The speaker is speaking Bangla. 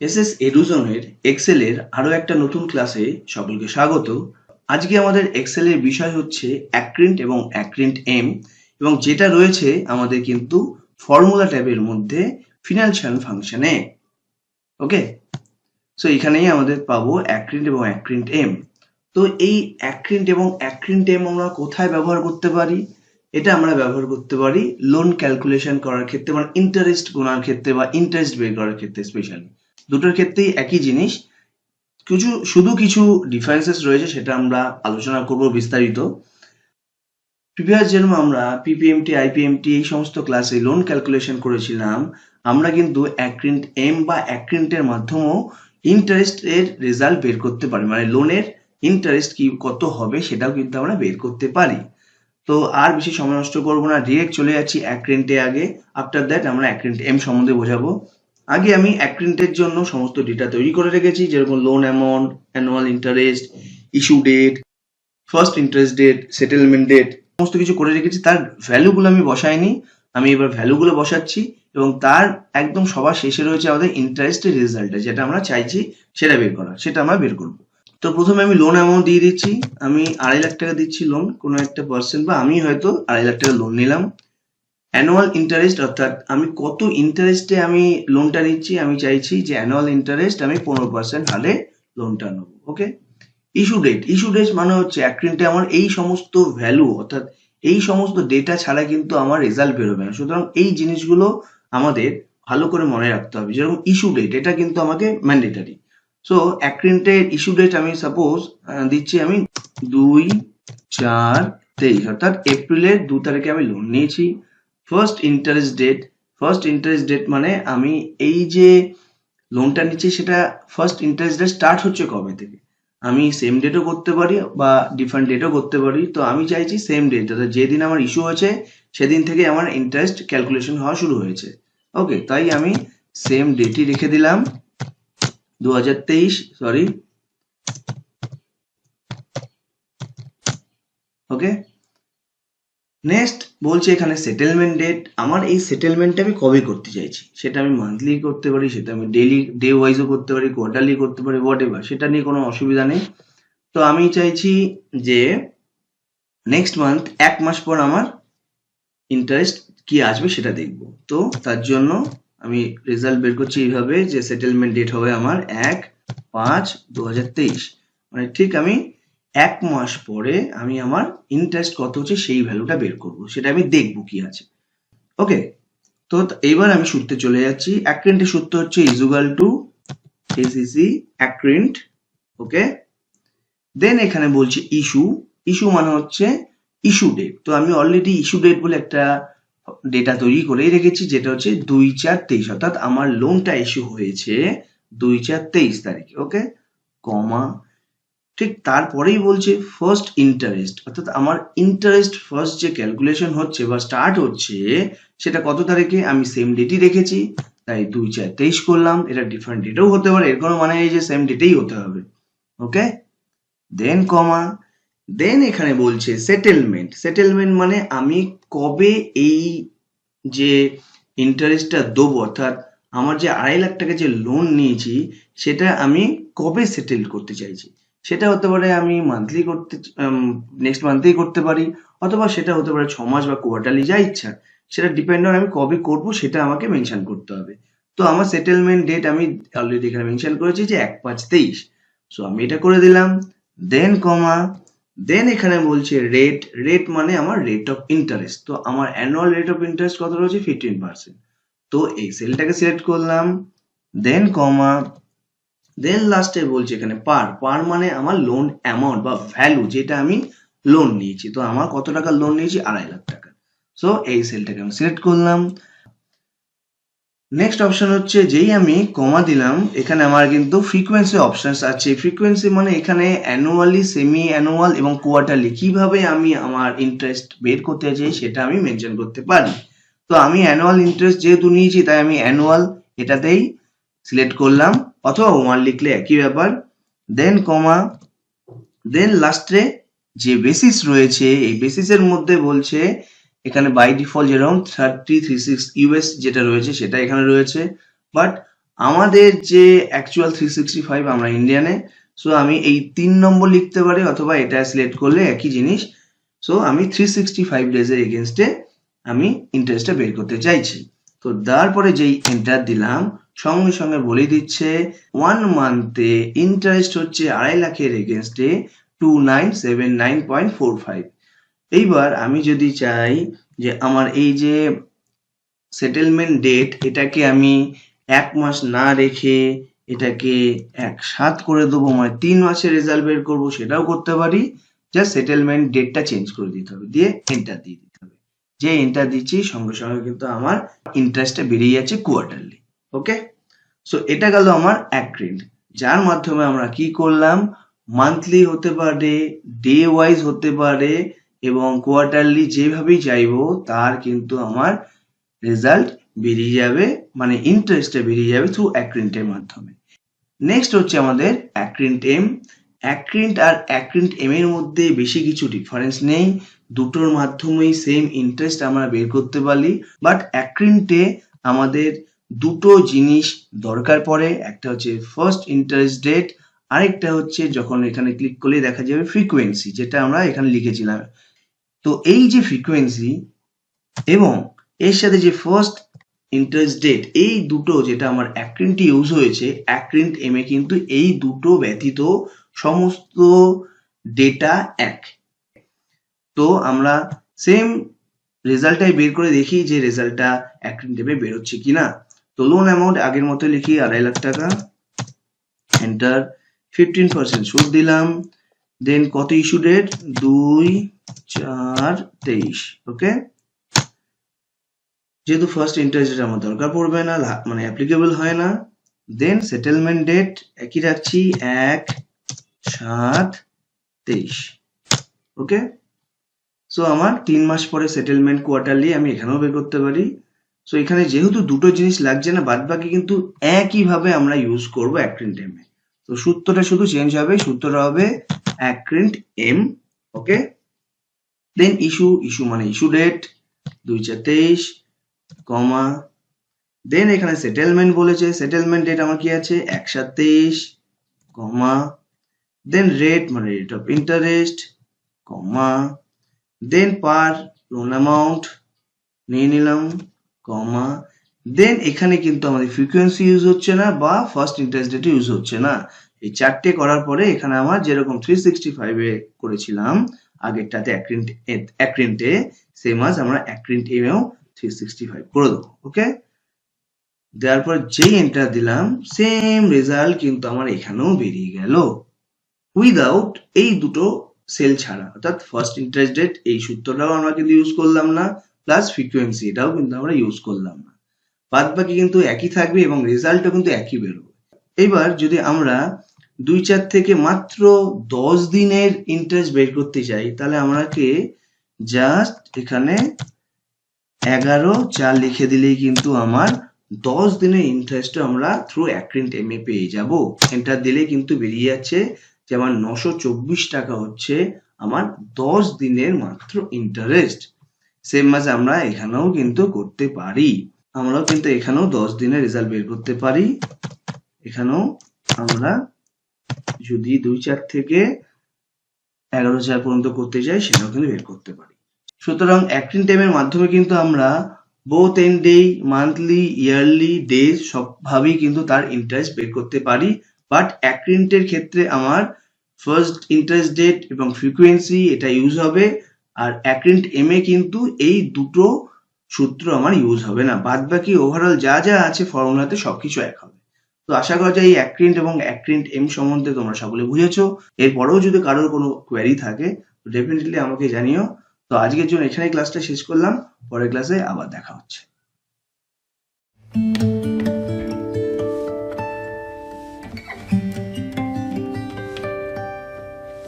এসএস এডুজনের এক্সেল এর আরো একটা নতুন ক্লাসে সকলকে স্বাগত। আজকে আমাদের এক্সেল এর বিষয় হচ্ছে অ্যাক্রিন্ট এবং অ্যাক্রিন্ট এম, এবং যেটা রয়েছে আমাদের কিন্তু ফর্মুলা ট্যাবের মধ্যে ফিনান্সিয়াল ফাংশনে। ওকে, সো এখানেই আমাদের পাবো অ্যাক্রিন্ট এবং অ্যাক্রিন্ট এম। তো এই অ্যাক্রিন্ট এবং অ্যাক্রিন্ট এম আমরা কোথায় ব্যবহার করতে পারি? এটা আমরা ব্যবহার করতে পারি লোন ক্যালকুলেশন করার ক্ষেত্রে, মানে ইন্টারেস্ট গোনার ক্ষেত্রে বা ইন্টারেস্ট বের করার ক্ষেত্রে। স্পেশালি দুটোর ক্ষেত্রেই একই জিনিস, শুধু কিছু ডিফারেন্সেস রয়েছে, সেটা আমরা আলোচনা করব বিস্তারিত। প্রিভিয়াস যেরকম আমরা পিপিএমটি, আইপিএমটি এই সমস্ত ক্লাসে লোন ক্যালকুলেশন করেছিলাম, আমরা কিন্তু অ্যাক্রিন্ট এম বা অ্যাক্রিন্টের মাধ্যমেও ইন্টারেস্ট এর রেজাল্ট বের করতে পারি, মানে লোনের ইন্টারেস্ট কি কত হবে সেটাও কিন্তু আমরা বের করতে পারি। তো আর বেশি সময় নষ্ট করবো না, ডিরেক্ট চলে যাচ্ছি অ্যাক্রিন্টে। আগে আফটার দ্যাট আমরা অ্যাক্রিন্ট এম সম্বন্ধে বোঝাবো। আগে আমি অ্যাক্রিন্টের জন্য সমস্ত ডেটা তৈরি করে রেখেছি, যেরকম loan amount, annual interest, issue date, first interest date, settlement date, সমস্ত কিছু করে রেখেছি। তার ভ্যালুগুলো আমি বসাইনি, আমি এবার ভ্যালুগুলো বসাচ্ছি, এবং তার একদম সবার শেষে রয়েছে আমাদের ইন্টারেস্টের রেজাল্ট, যেটা আমরা চাইছি সেটা বের করা, সেটা আমরা বের করবো। তো প্রথমে আমি লোন অ্যামাউন্ট দিয়ে দিচ্ছি, আমি 2.5 লাখ টাকা দিচ্ছি লোন, কোনো একটা পার্সেন্ট, বা আমি হয়তো 2.5 লাখ টাকা লোন নিলাম। অ্যানুয়াল ইন্টারেস্ট, অর্থাৎ আমি কত ইন্টারেস্টে আমি লোনটা নিচ্ছি, আমি চাইছি যে অ্যানুয়াল ইন্টারেস্ট আমি 15% হারে লোনটা নেবো। ওকে, ইস্যু ডেট, ইস্যু ডেট মানে হচ্ছে অ্যাক্রিন্টে আমার এই সমস্ত ভ্যালু, অর্থাৎ এই সমস্ত ডেটা ছাড়া কিন্তু আমার রেজাল্ট বেরোবে না। সুতরাং এই জিনিসগুলো আমাদের ভালো করে মনে রাখতে হবে। যেরকম ইস্যু ডেট, এটা কিন্তু আমাকে ম্যান্ডেটারি। সো অ্যাক্রিন্টের ইস্যু ডেট আমি সাপোজ দিচ্ছি আমি 2/4/23, অর্থাৎ এপ্রিলের 2 তারিখে আমি লোন নিয়েছি। First interest date, first interest date মানে আমি এই যে লোনটা নিচ্ছি সেটা ফার্স্ট ইন্টারেস্ট ডেট স্টার্ট হচ্ছে কবে থেকে। আমি সেম ডেটও করতে পারি বা ডিফারেন্ট ডেটও করতে পারি। তো আমি চাইছি সেম ডেট, অর্থাৎ যেদিন আমার ইস্যু হয়েছে সেদিন থেকে আমার ইন্টারেস্ট ক্যালকুলেশন হওয়া শুরু হয়েছে। ওকে, তাই আমি সেম ডেটই রেখে দিলাম 2023, সরি। ওকে, নেক্সট বলছে এখানে সেটেলমেন্ট ডেট। আমার এই সেটেলমেন্টটা আমি কবে করতে চাইছি, সেটা আমি মান্থলি করতে পারি, সেটা আমি ডেইলি ডে ওয়াইজও করতে পারি, কোয়ার্টারলি করতে পারি, হোয়াট এভার, সেটা নিয়ে কোনো অসুবিধা নেই। তো আমি চাইছি যে নেক্সট মান্থ, 1 মাস পর আমার ইন্টারেস্ট কি আসবে সেটা দেখব। তো তার জন্য আমি রেজাল্ট বের করছি এইভাবে, যে সেটেলমেন্ট ডেট হবে আমার 1/5/2023, মানে ঠিক আমি 1 মাস পরে আমি আমার ইন্টারেস্ট কত হচ্ছে সেই ভ্যালুটা বের করব, সেটা আমি দেখব কি আছে। ওকে, তো এইবার আমি সূত্রে চলে যাচ্ছি। অ্যাক্রিন্টের সূত্র হচ্ছে ইকুয়াল টু এসিসি অ্যাক্রিন্ট। ওকে, দেন এখানে বলছি ইস্যু, ইস্যু মানে হচ্ছে ইস্যু ডেট। তো আমি অলরেডি ইস্যু ডেট বলে একটা ডেটা তৈরি করে রেখেছি, যেটা হচ্ছে 2/4/23, অর্থাৎ আমার লোনটা ইস্যু হয়েছে 2/4/23 তারিখে। ওকে, কমা, ঠিক তারপরেই বলছে ফার্স্ট ইন্টারেস্ট, অর্থাৎ আমার ইন্টারেস্ট ফার্স্ট যে ক্যালকুলেশন হচ্ছে বা স্টার্ট হচ্ছে সেটা কত তারিখে, আমি সেম ডেটই রেখেছি, তাই 2/4/23 করলাম। এটা ডিফারেন্ট ডেটেও হতে পারে, এর কোনো মানে এই যে সেম ডেটেই হতে হবে। ওকে, দেন কমা, দেন এখানে বলছে সেটেলমেন্ট। সেটেলমেন্ট মানে আমি কবে এই যে ইন্টারেস্টটা দেবো, অর্থাৎ আমার যে 2.5 লাখ টাকা যে লোন নিয়েছি সেটা আমি কবে সেটেল করতে চাইছি। সেটা হতে পারে আমি মান্থলি করতে, নেক্সট মান্থেই করতে পারি, অথবা সেটা হতে পারে 6 মাস বা কোয়ার্টারলি, যা ইচ্ছা। সেটা ডিপেন্ড অন আমি কবে করব, সেটা আমাকে মেনশন করতে হবে। তো আমার সেটেলমেন্ট ডেট আমি অলরেডি এখানে মেনশন করেছি যে 1/5/23। সো আমি এটা করে দিলাম, দেন কমা, দেন এখানে বলছে রেট। রেট মানে আমার রেট অফ ইন্টারেস্ট। তো আমার অ্যানুয়াল রেট অফ ইন্টারেস্ট কত রয়েছে, 15%। তো এই সেলটাকে সিলেক্ট করলাম, দেন কমা, দেন লাস্টে বলছে এখানে পার। পার মানে আমার লোন অ্যামাউন্ট বা ভ্যালু, যেটা আমি লোন নিয়েছি। তো আমার কত টাকা লোন নিয়েছি, 2.5 লাখ টাকা। সো এই সেলটাকে আমি সিলেক্ট করলাম। নেক্সট অপশন হচ্ছে, যেই আমি কমা দিলাম এখানে আমার কিন্তু ফ্রিকোয়েন্সি অপশনস আছে। ফ্রিকোয়েন্সি মানে এখানে অ্যানুয়ালি, সেমি অ্যানুয়াল এবং কোয়ার্টারলি কিভাবে আমি আমার ইন্টারেস্ট বের করতে চাই সেটা আমি মেনশন করতে পারি। তো আমি অ্যানুয়াল ইন্টারেস্ট যেহেতু নিয়েছি, তাই আমি অ্যানুয়াল এটাতেই সিলেক্ট করলাম, অথবা 1 লিখলে একই ব্যাপার। দেন কমা, দেন লাস্টে যে বেসিস রয়েছে, এই বেসিসের মধ্যে বলছে এখানে বাই ডিফল্ট যেরকম 3036 ইউএস যেটা রয়েছে সেটা এখানে রয়েছে, বাট আমাদের যে অ্যাকচুয়াল 365 আমরা ইন্ডিয়ানে, সো আমি এই 3 নম্বর লিখতে পারি অথবা এটা সিলেক্ট করলে একই জিনিস। সো আমি 365 ডেজের এগেনস্টে আমি ইন্টারেস্টটা বের করতে চাইছি। তো তারপরে যেই এন্টার দিলাম সঙ্গে সঙ্গে বলে দিচ্ছে 1 মান্থে ইন্টারেস্ট হচ্ছে 2.5 লাখের এগেনস্টে 2979.45। এইবার আমি যদি চাই যে আমার এই যে সেটেলমেন্ট ডেট এটাকে আমি 1 মাস না রেখে এটাকে 1/7 করে দেবো, মানে 3 মাসের রেজাল্ট বের করবো, সেটাও করতে পারি। জাস্ট সেটেলমেন্ট ডেটটা চেঞ্জ করে দিতে হবে, দিয়ে এন্টার দিয়ে দিতে হবে। যে এন্টার দিচ্ছি সঙ্গে সঙ্গে কিন্তু আমার ইন্টারেস্টটা বেরিয়ে যাচ্ছে কোয়ার্টারলি। ওকে, সো এটা গেল আমার অ্যাক্রিন্ট, যার মাধ্যমে আমরা কি করলাম, মান্থলি হতে পারে, ডে ওয়াইজ হতে পারে এবং কোয়ার্টারলি যেভাবেই চাইবো তার কিন্তু আমার রেজাল্ট বেরিয়ে যাবে, মানে ইন্টারেস্টটা বেরিয়ে যাবে থ্রু অ্যাক্রিন্টের মাধ্যমে। নেক্সট হচ্ছে আমাদের অ্যাক্রিন্ট এম। অ্যাক্রিন্ট আর অ্যাক্রিন্ট এম এর মধ্যে বেশি কিছু ডিফারেন্স নেই, দুটোর মাধ্যমেই সেম ইন্টারেস্ট আমরা বের করতে পারি। বাট অ্যাক্রিন্টে আমাদের দুটো জিনিস দরকার পড়ে, একটা হচ্ছে ফার্স্ট ইন্টারেস্ট ডেট, আরেকটা হচ্ছে যখন এখানে ক্লিক করলে দেখা যাবে ফ্রিকোয়েন্সি, যেটা আমরা এখানে লিখেছিলাম। তো এই যে ফ্রিকোয়েন্সি এবং এর সাথে যে ফার্স্ট ইন্টারেস্ট ডেট, এই দুটো যেটা আমার অ্যাক্রিন্টে ইউজ হয়েছে, অ্যাক্রিন্ট এম এ কিন্তু এই দুটো ব্যতীত সমস্ত ডেটা এক। তো আমরা সেম রেজাল্টটাই বের করে দেখি যে রেজাল্টটা অ্যাক্রিন্ট এম এ বেরোচ্ছে কিনা। তো লোন অ্যামাউন্ট আগের মতো লিখি 2.5 লাখ টাকা, এন্টার। 15% সুদ দিলাম, দেন কত ইস্যু ডেট, 2/4/23। ওকে, যেহেতু ফার্স্ট ইন্টারেস্ট আমার দরকার পড়বে না, মানে অ্যাপ্লিকেবল হয় না, দেন সেটেলমেন্ট ডেট একই রাখছি 1/7/23। ওকে, সো আমার 3 মাস পরে সেটেলমেন্ট কোয়ার্টারলি আমি এখানেও বের করতে পারি। সো এখানে যেহেতু দুটো জিনিস লাগছে না, বাদ বাকি কিন্তু একইভাবে আমরা ইউজ করবো অ্যাক্রিন্ট এম এ। তো সূত্রটা শুধু চেঞ্জ হবে, সূত্রটা হবে ACCRINTM. Okay, then issue মানে ইস্যু ডেট 2/4/23, কমা, দেন এখানে সেটেলমেন্ট বলেছে, সেটেলমেন্ট ডেট আমার কি আছে 1/7/23, কমা, দেন রেট মানে rate of interest, comma, then par loan amount নিয়ে নিলাম, কমা, দেন এখানে কিন্তু আমাদের ফ্রিকোয়েন্সি ইউজ হচ্ছে না বা ফার্স্ট ইন্টারেস্ট ডেট ইউজ হচ্ছে না। এই চারটে করার পরে এখানে আমার যেরকম 365 এ করেছিলাম আগেরটাতে অ্যাক্রিন্টে, সেম আজ আমরা অ্যাক্রিন্ট এও 365 করে দেবো। ওকে, দেওয়ার পর যেই এন্টার দিলাম সেম রেজাল্ট কিন্তু আমার এখানেও বেরিয়ে গেল, উইদাউট এই দুটো সেল ছাড়া। অর্থাৎ ফার্স্ট ইন্টারেস্ট ডেট এই সূত্রটাও আমরা কিন্তু ইউজ করলাম না, প্লাস ফ্রিকোয়েন্সি এটাও কিন্তু আমরা ইউজ করলাম না, বাদ বাকি কিন্তু একই থাকবে এবং রেজাল্টও কিন্তু একই বেরোবে। এবার যদি আমরা 2/4 থেকে মাত্র 10 দিনের ইন্টারেস্ট বের করতে চাই, তাহলে আমাকে জাস্ট এখানে 11/4 লিখে দিলেই কিন্তু আমার 10 দিনের ইন্টারেস্ট আমরা থ্রু অ্যাক্রিন্ট এম এ পেয়ে যাব। এন্টার দিলে কিন্তু বেরিয়ে যাচ্ছে যে আমার 924 টাকা হচ্ছে আমার 10 দিনের মাত্র ইন্টারেস্ট। সেম মাসে আমরা এখানেও কিন্তু করতে পারি, আমরাও কিন্তু এখানেও 10 দিনের রেজাল্ট বের করতে পারি। এখানেও আমরা যদি 2/4 থেকে 11/4 পর্যন্ত করতে চাই সেটাও কিন্তু বের করতে পারি। সুতরাং অ্যাক্রিন্ট এর মাধ্যমে কিন্তু আমরা both and day, monthly, yearly, days সবভাবেই কিন্তু তার ইন্টারেস্ট বের করতে পারি। বাট অ্যাক্রিন্টের ক্ষেত্রে আমার ফার্স্ট ইন্টারেস্ট ডেট এবং ফ্রিকোয়েন্সি এটা ইউজ হবে, আর অ্যাক্রিন্ট এম এ কিন্তু এই দুটো সূত্র আমার ইউজ হবে না, বাদ বাকি ওভারঅল যা যা আছে ফর্মুলাতে সবকিছু এক হবে। তো আশা করা যায় এই অ্যাক্রিন্ট এবং অ্যাক্রিন্ট এম সম্বন্ধে তোমরা সকলে বুঝেছো। এরপরেও যদি কারোর কোনো কোয়েরি থাকে তো ডেফিনেটলি আমাকে জানিও। তো আজকের জন্য এখানেই ক্লাসটা শেষ করলাম, পরের ক্লাসে আবার দেখা হচ্ছে।